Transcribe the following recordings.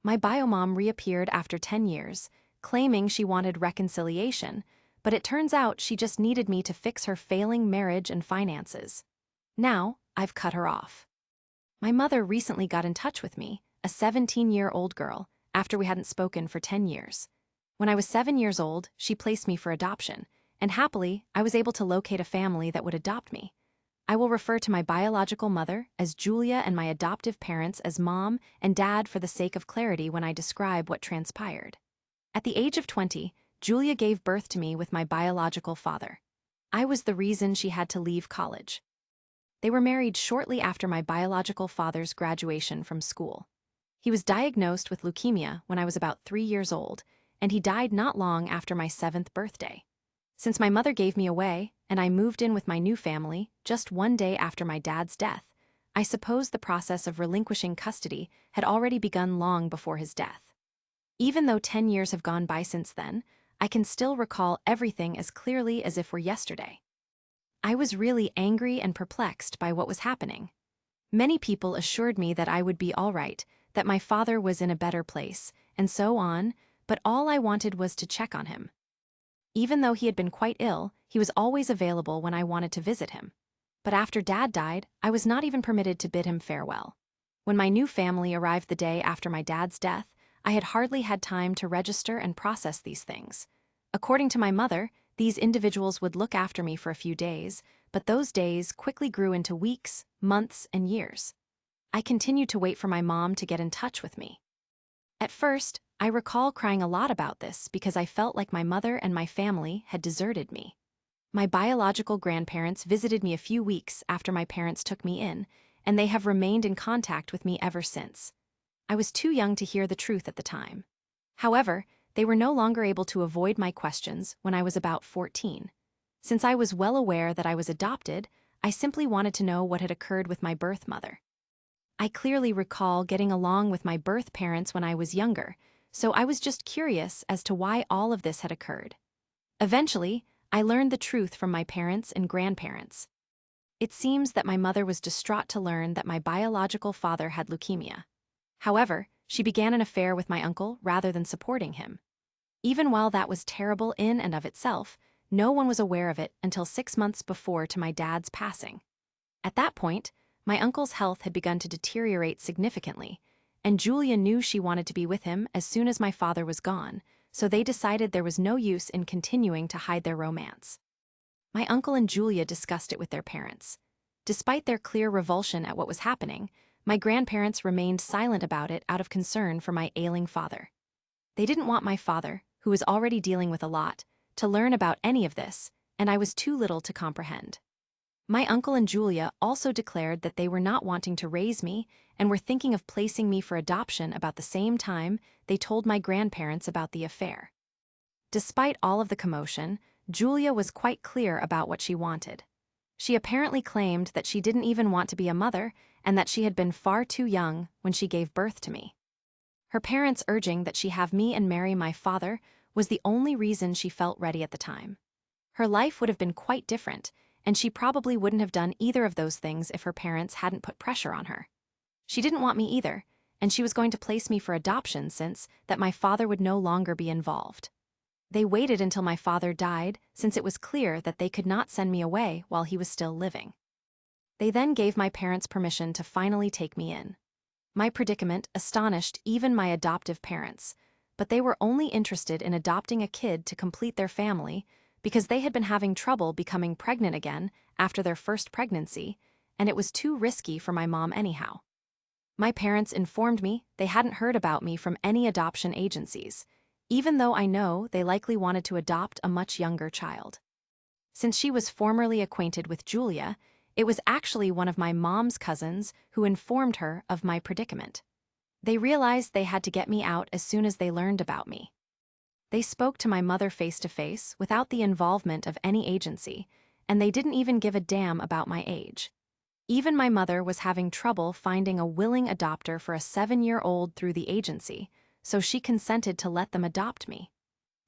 My biomom reappeared after 10 years, claiming she wanted reconciliation, but it turns out she just needed me to fix her failing marriage and finances. Now, I've cut her off. My mother recently got in touch with me, a 17-year-old girl, after we hadn't spoken for 10 years. When I was 7 years old, she placed me for adoption, and happily, I was able to locate a family that would adopt me. I will refer to my biological mother as Julia and my adoptive parents as Mom and Dad for the sake of clarity when I describe what transpired. At the age of 20, Julia gave birth to me with my biological father. I was the reason she had to leave college. They were married shortly after my biological father's graduation from school. He was diagnosed with leukemia when I was about 3 years old, and he died not long after my 7th birthday. Since my mother gave me away, and I moved in with my new family just one day after my dad's death, I suppose the process of relinquishing custody had already begun long before his death. Even though 10 years have gone by since then, I can still recall everything as clearly as if were yesterday. I was really angry and perplexed by what was happening. Many people assured me that I would be all right, that my father was in a better place, and so on, but all I wanted was to check on him. Even though he had been quite ill, he was always available when I wanted to visit him. But after Dad died, I was not even permitted to bid him farewell. When my new family arrived the day after my dad's death, I had hardly had time to register and process these things. According to my mother, these individuals would look after me for a few days, but those days quickly grew into weeks, months, and years. I continued to wait for my mom to get in touch with me. At first, I recall crying a lot about this because I felt like my mother and my family had deserted me. My biological grandparents visited me a few weeks after my parents took me in, and they have remained in contact with me ever since. I was too young to hear the truth at the time. However, they were no longer able to avoid my questions when I was about 14. Since I was well aware that I was adopted, I simply wanted to know what had occurred with my birth mother. I clearly recall getting along with my birth parents when I was younger, so I was just curious as to why all of this had occurred. Eventually, I learned the truth from my parents and grandparents. It seems that my mother was distraught to learn that my biological father had leukemia. However, she began an affair with my uncle rather than supporting him. Even while that was terrible in and of itself, no one was aware of it until 6 months before to my dad's passing. At that point, my uncle's health had begun to deteriorate significantly, and Julia knew she wanted to be with him as soon as my father was gone, so they decided there was no use in continuing to hide their romance. My uncle and Julia discussed it with their parents. Despite their clear revulsion at what was happening, my grandparents remained silent about it out of concern for my ailing father. They didn't want my father, who was already dealing with a lot, to learn about any of this, and I was too little to comprehend. My uncle and Julia also declared that they were not wanting to raise me and were thinking of placing me for adoption about the same time they told my grandparents about the affair. Despite all of the commotion, Julia was quite clear about what she wanted. She apparently claimed that she didn't even want to be a mother and that she had been far too young when she gave birth to me. Her parents urging that she have me and marry my father was the only reason she felt ready at the time. Her life would have been quite different, and she probably wouldn't have done either of those things if her parents hadn't put pressure on her. She didn't want me either, and she was going to place me for adoption since that my father would no longer be involved. They waited until my father died since it was clear that they could not send me away while he was still living. They then gave my parents permission to finally take me in. My predicament astonished even my adoptive parents, but they were only interested in adopting a kid to complete their family because they had been having trouble becoming pregnant again after their first pregnancy, and it was too risky for my mom anyhow. My parents informed me they hadn't heard about me from any adoption agencies, even though I know they likely wanted to adopt a much younger child. Since she was formerly acquainted with Julia, it was actually one of my mom's cousins who informed her of my predicament. They realized they had to get me out as soon as they learned about me. They spoke to my mother face-to-face without the involvement of any agency, and they didn't even give a damn about my age. Even my mother was having trouble finding a willing adopter for a 7-year-old through the agency, so she consented to let them adopt me.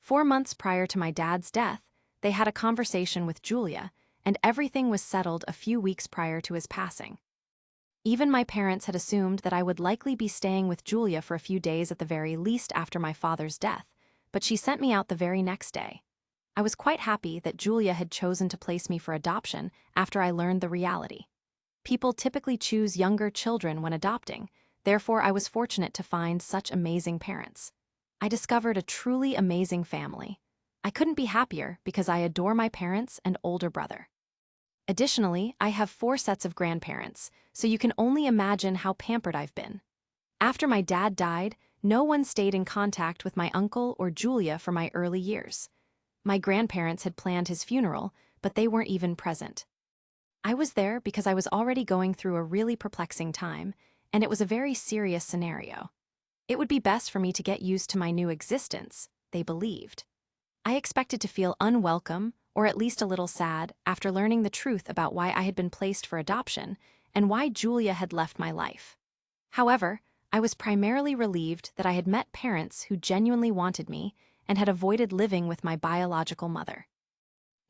4 months prior to my dad's death, they had a conversation with Julia, and everything was settled a few weeks prior to his passing. Even my parents had assumed that I would likely be staying with Julia for a few days at the very least after my father's death, but she sent me out the very next day. I was quite happy that Julia had chosen to place me for adoption after I learned the reality. People typically choose younger children when adopting, therefore I was fortunate to find such amazing parents. I discovered a truly amazing family. I couldn't be happier because I adore my parents and older brother. Additionally, I have 4 sets of grandparents, so you can only imagine how pampered I've been. After my dad died, no one stayed in contact with my uncle or Julia for my early years. My grandparents had planned his funeral, but they weren't even present. I was there because I was already going through a really perplexing time, and it was a very serious scenario. It would be best for me to get used to my new existence, they believed. I expected to feel unwelcome, or at least a little sad, after learning the truth about why I had been placed for adoption and why Julia had left my life. However, I was primarily relieved that I had met parents who genuinely wanted me and had avoided living with my biological mother.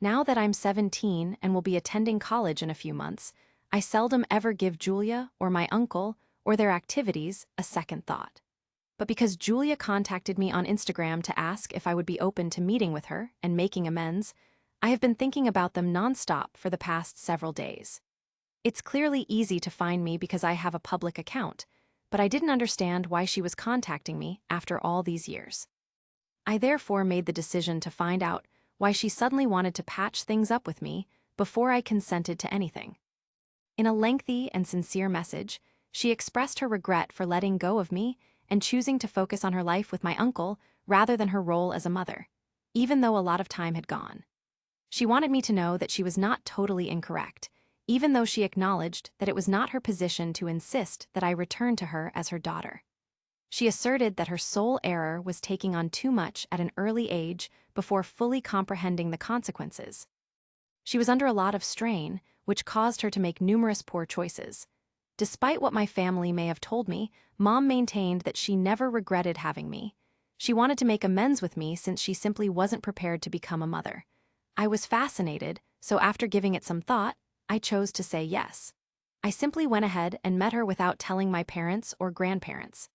Now that I'm 17 and will be attending college in a few months, I seldom ever give Julia or my uncle or their activities a second thought. But because Julia contacted me on Instagram to ask if I would be open to meeting with her and making amends, I have been thinking about them nonstop for the past several days. It's clearly easy to find me because I have a public account, but I didn't understand why she was contacting me after all these years. I therefore made the decision to find out why she suddenly wanted to patch things up with me before I consented to anything. In a lengthy and sincere message, she expressed her regret for letting go of me and choosing to focus on her life with my uncle rather than her role as a mother, even though a lot of time had gone. She wanted me to know that she was not totally incorrect, even though she acknowledged that it was not her position to insist that I return to her as her daughter. She asserted that her sole error was taking on too much at an early age before fully comprehending the consequences. She was under a lot of strain, which caused her to make numerous poor choices. Despite what my family may have told me, Mom maintained that she never regretted having me. She wanted to make amends with me since she simply wasn't prepared to become a mother. I was fascinated, so after giving it some thought, I chose to say yes. I simply went ahead and met her without telling my parents or grandparents.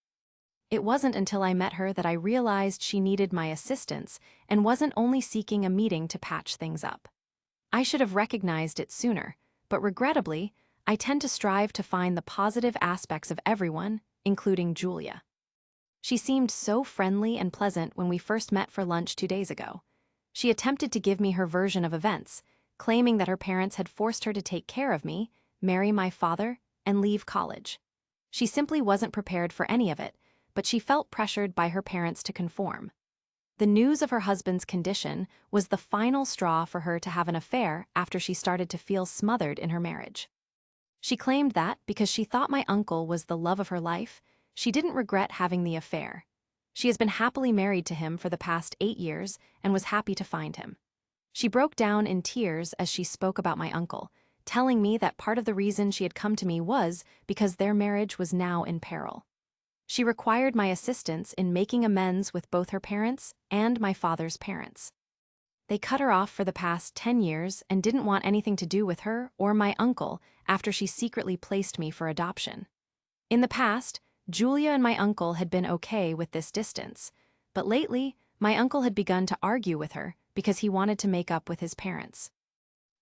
It wasn't until I met her that I realized she needed my assistance and wasn't only seeking a meeting to patch things up. I should have recognized it sooner, but regrettably, I tend to strive to find the positive aspects of everyone, including Julia. She seemed so friendly and pleasant when we first met for lunch 2 days ago. She attempted to give me her version of events, claiming that her parents had forced her to take care of me, marry my father, and leave college. She simply wasn't prepared for any of it, but she felt pressured by her parents to conform. The news of her husband's condition was the final straw for her to have an affair after she started to feel smothered in her marriage. She claimed that, because she thought my uncle was the love of her life, she didn't regret having the affair. She has been happily married to him for the past 8 years and was happy to find him. She broke down in tears as she spoke about my uncle, telling me that part of the reason she had come to me was because their marriage was now in peril. She required my assistance in making amends with both her parents and my father's parents. They cut her off for the past 10 years and didn't want anything to do with her or my uncle after she secretly placed me for adoption. In the past, Julia and my uncle had been okay with this distance, but lately, my uncle had begun to argue with her because he wanted to make up with his parents.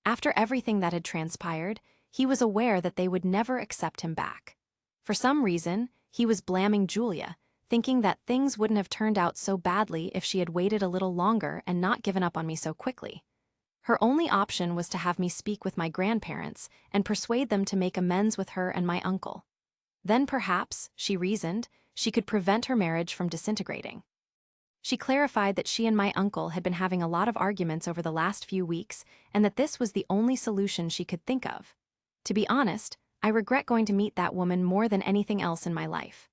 After everything that had transpired, he was aware that they would never accept him back. For some reason, he was blaming Julia, thinking that things wouldn't have turned out so badly if she had waited a little longer and not given up on me so quickly. Her only option was to have me speak with my grandparents and persuade them to make amends with her and my uncle. Then perhaps, she reasoned, she could prevent her marriage from disintegrating. She clarified that she and my uncle had been having a lot of arguments over the last few weeks and that this was the only solution she could think of. To be honest, I regret going to meet that woman more than anything else in my life.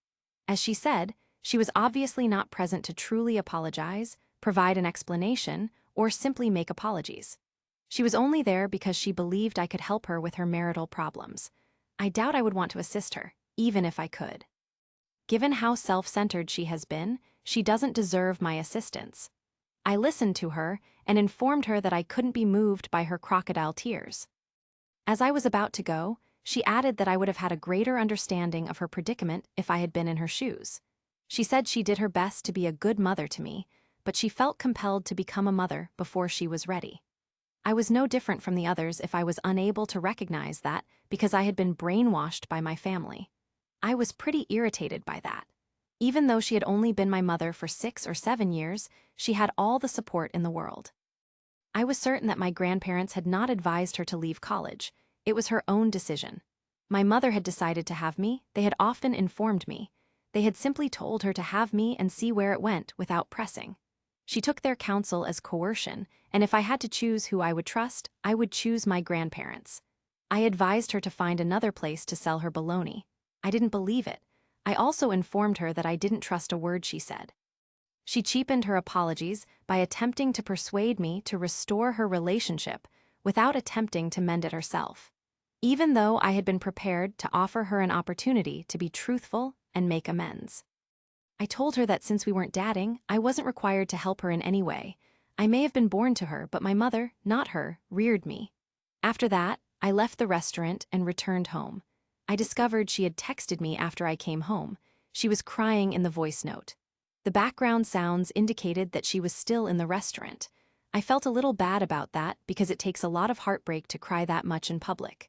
As she said, she was obviously not present to truly apologize, provide an explanation, or simply make apologies. She was only there because she believed I could help her with her marital problems. I doubt I would want to assist her, even if I could. Given how self-centered she has been, she doesn't deserve my assistance. I listened to her and informed her that I couldn't be moved by her crocodile tears. As I was about to go, She added that I would have had a greater understanding of her predicament if I had been in her shoes. She said she did her best to be a good mother to me, but she felt compelled to become a mother before she was ready. I was no different from the others if I was unable to recognize that because I had been brainwashed by my family. I was pretty irritated by that. Even though she had only been my mother for 6 or 7 years, she had all the support in the world. I was certain that my grandparents had not advised her to leave college. It was her own decision. My mother had decided to have me. They had often informed me. They had simply told her to have me and see where it went without pressing. She took their counsel as coercion, and if I had to choose who I would trust, I would choose my grandparents. I advised her to find another place to sell her baloney. I didn't believe it. I also informed her that I didn't trust a word she said. She cheapened her apologies by attempting to persuade me to restore her relationship without attempting to mend it herself, even though I had been prepared to offer her an opportunity to be truthful and make amends. I told her that since we weren't dating, I wasn't required to help her in any way. I may have been born to her, but my mother, not her, reared me. After that, I left the restaurant and returned home. I discovered she had texted me after I came home. She was crying in the voice note. The background sounds indicated that she was still in the restaurant. I felt a little bad about that because it takes a lot of heartbreak to cry that much in public.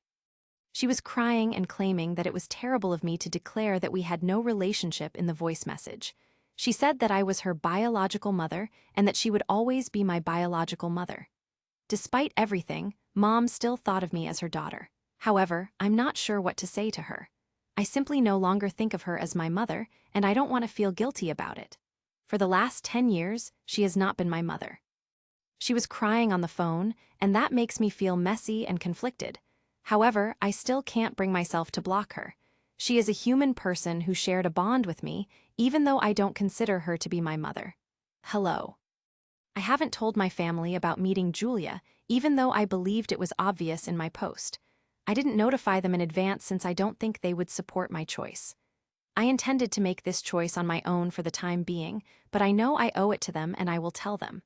She was crying and claiming that it was terrible of me to declare that we had no relationship in the voice message. She said that I was her biological mother and that she would always be my biological mother. Despite everything, Mom still thought of me as her daughter. However, I'm not sure what to say to her. I simply no longer think of her as my mother, and I don't want to feel guilty about it. For the last 10 years, she has not been my mother. She was crying on the phone, and that makes me feel messy and conflicted. However, I still can't bring myself to block her. She is a human person who shared a bond with me, even though I don't consider her to be my mother. Hello. I haven't told my family about meeting Julia, even though I believed it was obvious in my post. I didn't notify them in advance since I don't think they would support my choice. I intended to make this choice on my own for the time being, but I know I owe it to them and I will tell them.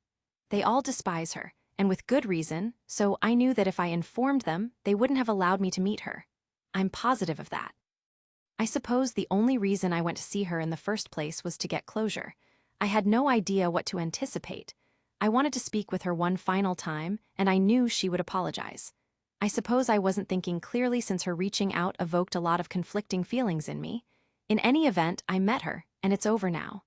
They all despise her, and with good reason, so I knew that if I informed them, they wouldn't have allowed me to meet her. I'm positive of that. I suppose the only reason I went to see her in the first place was to get closure. I had no idea what to anticipate. I wanted to speak with her one final time, and I knew she would apologize. I suppose I wasn't thinking clearly since her reaching out evoked a lot of conflicting feelings in me. In any event, I met her, and it's over now.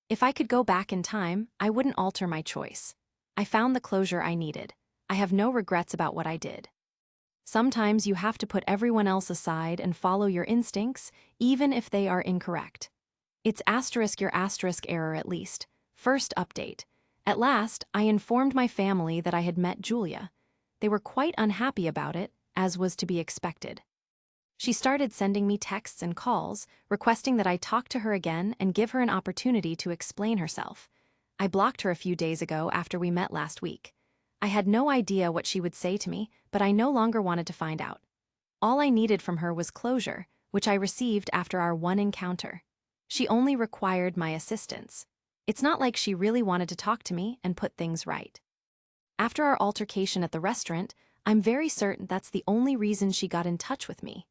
If I could go back in time, I wouldn't alter my choice. I found the closure I needed. I have no regrets about what I did. Sometimes you have to put everyone else aside and follow your instincts, even if they are incorrect. It's your error at least. First update. At last, I informed my family that I had met Julia. They were quite unhappy about it, as was to be expected. She started sending me texts and calls, requesting that I talk to her again and give her an opportunity to explain herself. I blocked her a few days ago after we met last week. I had no idea what she would say to me, but I no longer wanted to find out. All I needed from her was closure, which I received after our one encounter. She only required my assistance. It's not like she really wanted to talk to me and put things right. After our altercation at the restaurant, I'm very certain that's the only reason she got in touch with me.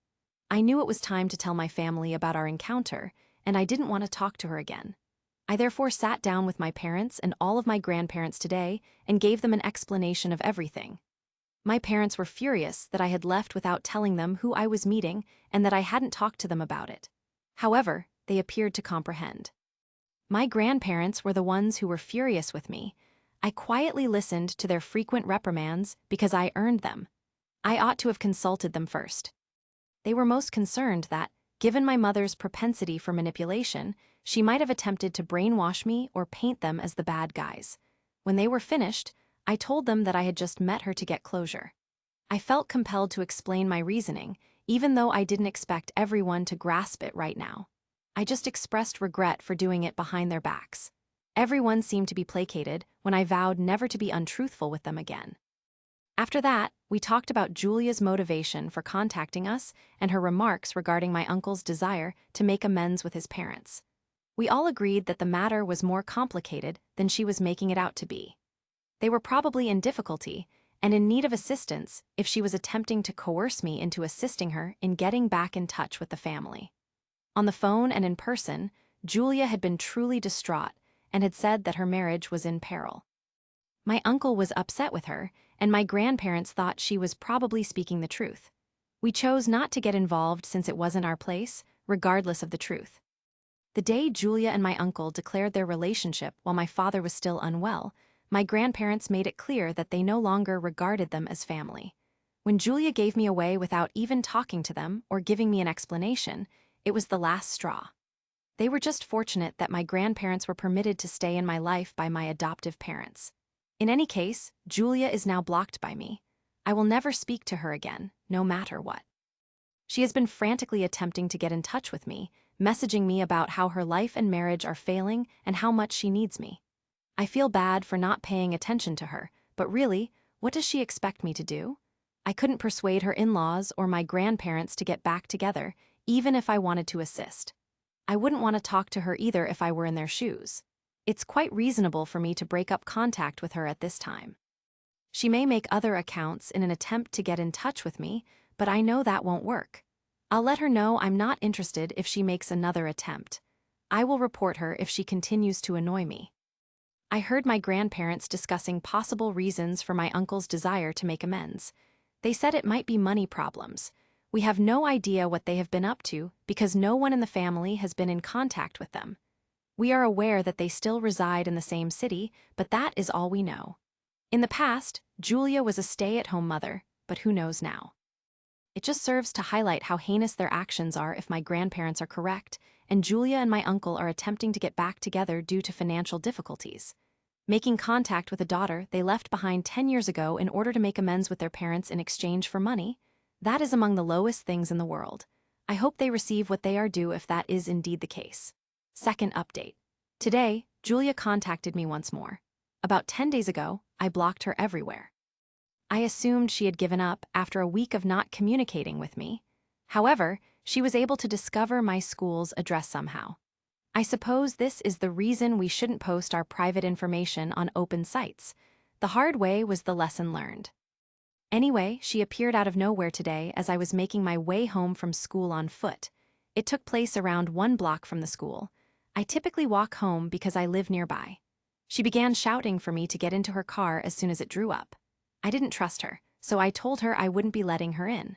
I knew it was time to tell my family about our encounter, and I didn't want to talk to her again. I therefore sat down with my parents and all of my grandparents today and gave them an explanation of everything. My parents were furious that I had left without telling them who I was meeting and that I hadn't talked to them about it. However, they appeared to comprehend. My grandparents were the ones who were furious with me. I quietly listened to their frequent reprimands because I earned them. I ought to have consulted them first. They were most concerned that, given my mother's propensity for manipulation, she might have attempted to brainwash me or paint them as the bad guys. When they were finished, I told them that I had just met her to get closure. I felt compelled to explain my reasoning, even though I didn't expect everyone to grasp it right now. I just expressed regret for doing it behind their backs. Everyone seemed to be placated when I vowed never to be untruthful with them again. After that, we talked about Julia's motivation for contacting us and her remarks regarding my uncle's desire to make amends with his parents. We all agreed that the matter was more complicated than she was making it out to be. They were probably in difficulty, and in need of assistance if she was attempting to coerce me into assisting her in getting back in touch with the family. On the phone and in person, Julia had been truly distraught and had said that her marriage was in peril. My uncle was upset with her, and my grandparents thought she was probably speaking the truth. We chose not to get involved since it wasn't our place, regardless of the truth. The day Julia and my uncle declared their relationship while my father was still unwell, my grandparents made it clear that they no longer regarded them as family. When Julia gave me away without even talking to them or giving me an explanation, it was the last straw. They were just fortunate that my grandparents were permitted to stay in my life by my adoptive parents. In any case, Julia is now blocked by me. I will never speak to her again, no matter what. She has been frantically attempting to get in touch with me, messaging me about how her life and marriage are failing and how much she needs me. I feel bad for not paying attention to her, but really, what does she expect me to do? I couldn't persuade her in-laws or my grandparents to get back together, even if I wanted to assist. I wouldn't want to talk to her either if I were in their shoes. It's quite reasonable for me to break up contact with her at this time. She may make other accounts in an attempt to get in touch with me, but I know that won't work. I'll let her know I'm not interested if she makes another attempt. I will report her if she continues to annoy me. I heard my grandparents discussing possible reasons for my uncle's desire to make amends. They said it might be money problems. We have no idea what they have been up to because no one in the family has been in contact with them. We are aware that they still reside in the same city, but that is all we know. In the past, Julia was a stay-at-home mother, but who knows now? It just serves to highlight how heinous their actions are if my grandparents are correct, and Julia and my uncle are attempting to get back together due to financial difficulties. Making contact with a daughter they left behind 10 years ago in order to make amends with their parents in exchange for money, that is among the lowest things in the world. I hope they receive what they are due if that is indeed the case. Second update. Today, Julia contacted me once more. About 10 days ago, I blocked her everywhere. I assumed she had given up after a week of not communicating with me. However, she was able to discover my school's address somehow. I suppose this is the reason we shouldn't post our private information on open sites. The hard way was the lesson learned. Anyway, she appeared out of nowhere today as I was making my way home from school on foot. It took place around 1 block from the school. I typically walk home because I live nearby. She began shouting for me to get into her car as soon as it drew up. I didn't trust her, so I told her I wouldn't be letting her in.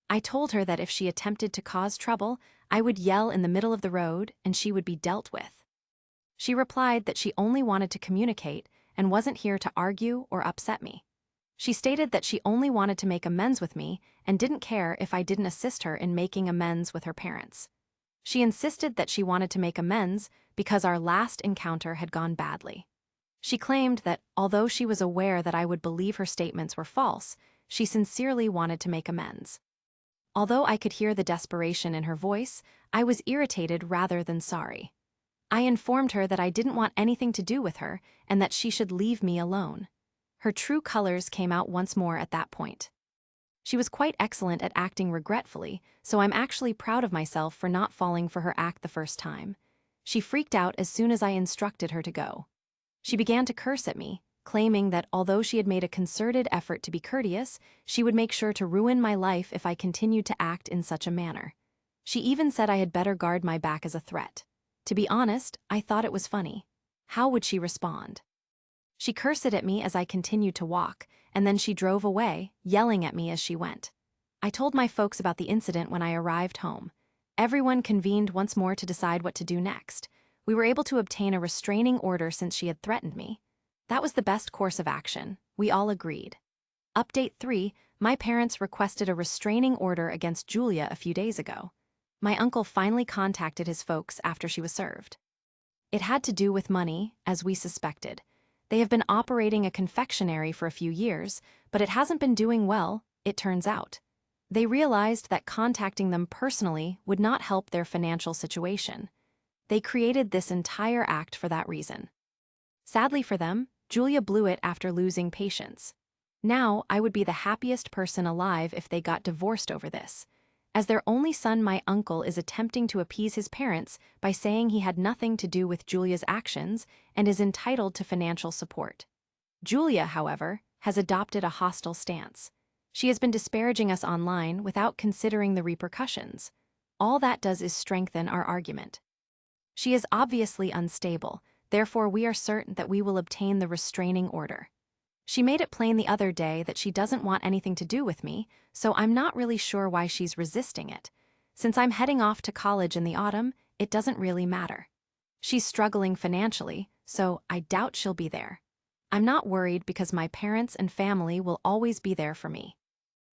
I told her that if she attempted to cause trouble, I would yell in the middle of the road and she would be dealt with. She replied that she only wanted to communicate and wasn't here to argue or upset me. She stated that she only wanted to make amends with me and didn't care if I didn't assist her in making amends with her parents. She insisted that she wanted to make amends because our last encounter had gone badly. She claimed that, although she was aware that I would believe her statements were false, she sincerely wanted to make amends. Although I could hear the desperation in her voice, I was irritated rather than sorry. I informed her that I didn't want anything to do with her and that she should leave me alone. Her true colors came out once more at that point. She was quite excellent at acting regretfully, so I'm actually proud of myself for not falling for her act the first time. She freaked out as soon as I instructed her to go. She began to curse at me, claiming that although she had made a concerted effort to be courteous, she would make sure to ruin my life if I continued to act in such a manner. She even said I had better guard my back as a threat. To be honest, I thought it was funny. How would she respond? She cursed at me as I continued to walk, and then she drove away, yelling at me as she went. I told my folks about the incident when I arrived home. Everyone convened once more to decide what to do next. We were able to obtain a restraining order since she had threatened me. That was the best course of action. We all agreed. Update 3, my parents requested a restraining order against Julia a few days ago. My uncle finally contacted his folks after she was served. It had to do with money, as we suspected. They have been operating a confectionery for a few years, but it hasn't been doing well, it turns out. They realized that contacting them personally would not help their financial situation. They created this entire act for that reason. Sadly for them, Julia blew it after losing patience. Now, I would be the happiest person alive if they got divorced over this. As their only son, my uncle is attempting to appease his parents by saying he had nothing to do with Julia's actions and is entitled to financial support. Julia, however, has adopted a hostile stance. She has been disparaging us online without considering the repercussions. All that does is strengthen our argument. She is obviously unstable, therefore we are certain that we will obtain the restraining order. She made it plain the other day that she doesn't want anything to do with me, so I'm not really sure why she's resisting it. Since I'm heading off to college in the autumn, it doesn't really matter. She's struggling financially, so I doubt she'll be there. I'm not worried because my parents and family will always be there for me.